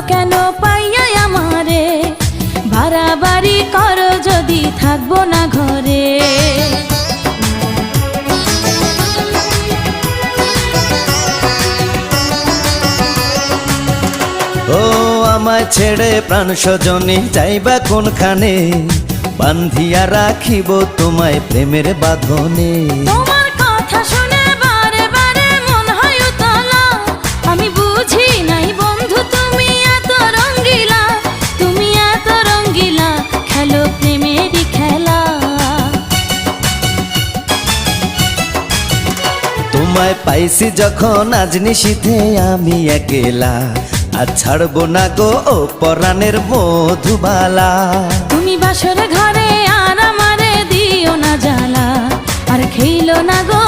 কেন পাইয়া আমারে, বাড়াবাড়ি করো যদি থাকবো না ঘরে। ও আমায় ছেড়ে প্রাণ স্বজনে যাইবা কোনখানে, বান্ধিয়া রাখিব তোমায় প্রেমের বাঁধনে। তোমার কথা শুনে বারে বারে মন হয় উতলা, আমি বুঝি নাই বন্ধু তুমি এত রঙ্গিলা, তুমি এত রঙ্গিলা, খেলো প্রেমেরই খেলা। তোমায় পাইছি যখন আজ নিশীথে আমি একেলা, আর ছাড়বো না গো ও পরাণের মধুবালা। তুমি বাসর ঘরে আর আমারে দিও না জ্বালা, আর খেইলো না গো